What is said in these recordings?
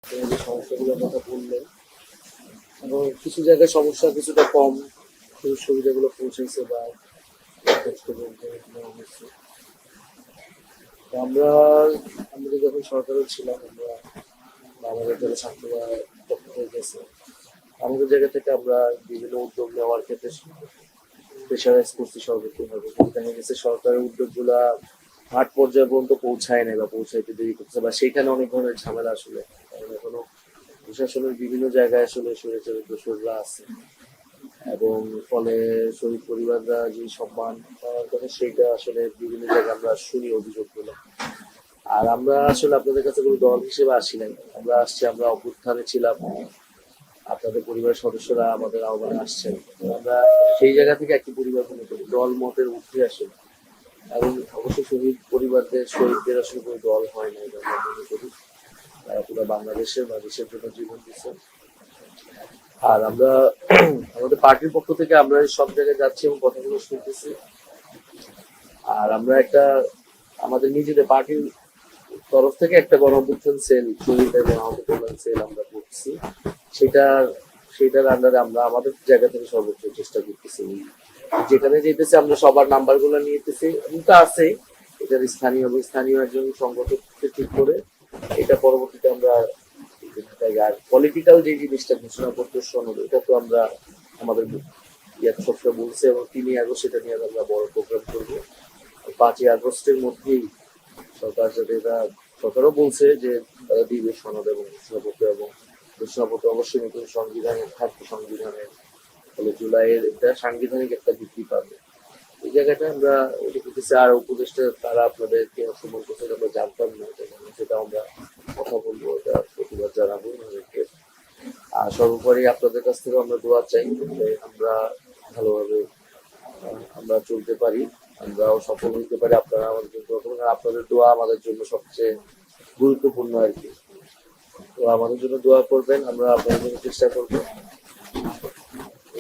যে সমস্যাগুলোর কথা বললেন, এবং কিছু জায়গায় সমস্যা কিছুটা কম, সুযোগ সুবিধাগুলো পৌঁছেছে বা যথেষ্ট বলতে নেওয়া হয়েছে। তো আমরা যখন সরকারও ছিলাম, আমরা বা আমাদের যারা ছাত্ররা পক্ষ থেকে গেছে, আমাদের জায়গা থেকে আমরা বিভিন্ন উদ্যোগ নেওয়ার ক্ষেত্রে প্রেশারাইজ করছি সর্বোচ্চভাবে, কিন্তু দেখা গেছে সরকারের উদ্যোগগুলা মাঠ পর্যায়ে পর্যন্ত পৌঁছায় নাই বা পৌঁছাইতে দেরি করছে, বা সেইখানে অনেক ধরনের ঝামেলা আসলে, কারণ এখনো প্রশাসনের বিভিন্ন জায়গায় আসলে স্বৈরাচারের দোসররা আছে, এবং ফলে শহীদ পরিবাররা যে সম্মান পাওয়ার কথা সেইটা আসলে বিভিন্ন জায়গায় আমরা শুনি অভিযোগগুলো। আর আমরা আসলে আপনাদের কাছে কোনো দল হিসেবে আসি নাই, আমরা আসছি, আমরা অভ্যুত্থানে ছিলাম, আপনাদের পরিবারের সদস্যরা আমাদের আহ্বানে আসছেন, তো আমরা সেই জায়গা থেকে একটি পরিবার মনে করি, দল মতের উঠে আসে। এবং অবশ্যই শহীদদের আসলে কোনো দল হয় না, এটা আমরা মনে করি। তারা পুরো বাংলাদেশের বা দেশের জন্য জীবন দিচ্ছেন। আর আমরা আমাদের পার্টির পক্ষ থেকে আমরা সব জায়গায় যাচ্ছি এবং কথাগুলো শুনতেছি। আর আমরা আমাদের নিজেদের পার্টির তরফ থেকে একটা গণঅভ্যুত্থান সেল, শহীদ এবং আহত কল্যাণ সেল আমরা করছি। সেটার সেটার আন্ডারে আমরা আমাদের জায়গা থেকে সর্বোচ্চ চেষ্টা করতেছি। যেখানে যেতেছি আমরা সবার নাম্বার গুলো নিতেছি, কিন্তু আছে এটার স্থানীয় একজন সংগঠককে ঠিক করে এটা পরবর্তীতে আমরা আর পলিটিক্যাল যে জিনিসটা ঘোষণাপত্র সনদ, এটা তো আমরা আমাদের ইয়াত সবসময় বলছে, এবং 3 আগস্ট সেটা নিয়ে আমরা বড় প্রোগ্রাম করবো। 5 আগস্টের মধ্যেই সরকার যাতে এটা, সরকারও বলছে যে তারা দিবে সনদ এবং ঘোষণাপত্র, এবং ঘোষণাপত্র অবশ্যই নতুন সংবিধানের থাকবে, সংবিধানের ফলে জুলাইয়ের এটা সাংবিধানিক একটা ভিত্তি পাবে। এই জায়গাটা আমরা এটা করতেছি। আর উপদেষ্টা তারা আপনাদেরকে অসম্মান করছে, আমরা জানতাম না, সেটা আমরা কথা বলবো, এটা প্রতিবাদ জানাবো ওনাদেরকে। আর সর্বোপরি আপনাদের কাছ থেকে আমরা দোয়া চাই যে আমরা ভালোভাবে আমরা চলতে পারি, আমরাও সফল হইতে পারি, আপনারা আমাদের জন্য দোয়া করবেন। আর আপনাদের দোয়া আমাদের জন্য সবচেয়ে গুরুত্বপূর্ণ আর কি। তো আমাদের জন্য দোয়া করবেন, আমরা আপনাদের জন্য চেষ্টা করবো।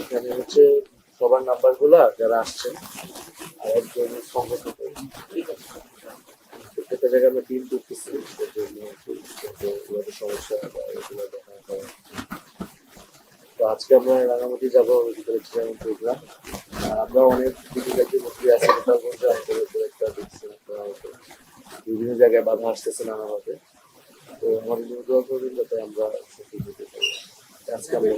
এখানে হচ্ছে সবার নাম্বার গুলা যারা আসছেন, আর একজন সংগঠক, ঠিক আছে, প্রত্যেকটা জায়গায় আমরা টিম করতেছি, সমস্যা বা এগুলো দেখা হয়। তো আজকে আমরা রাঙামাটি যাবো, ভিতরে প্রোগ্রাম। আমরা অনেক ডিফিকাল্টির মধ্যে আছি, কোথাও একটা দেখছি বিভিন্ন জায়গায় বাধা আসতেছে নানাভাবে। তো আমাদের জন্য দোয়া করবেন যাতে আমরা সত্যি হতে পারি। আজকে আমরা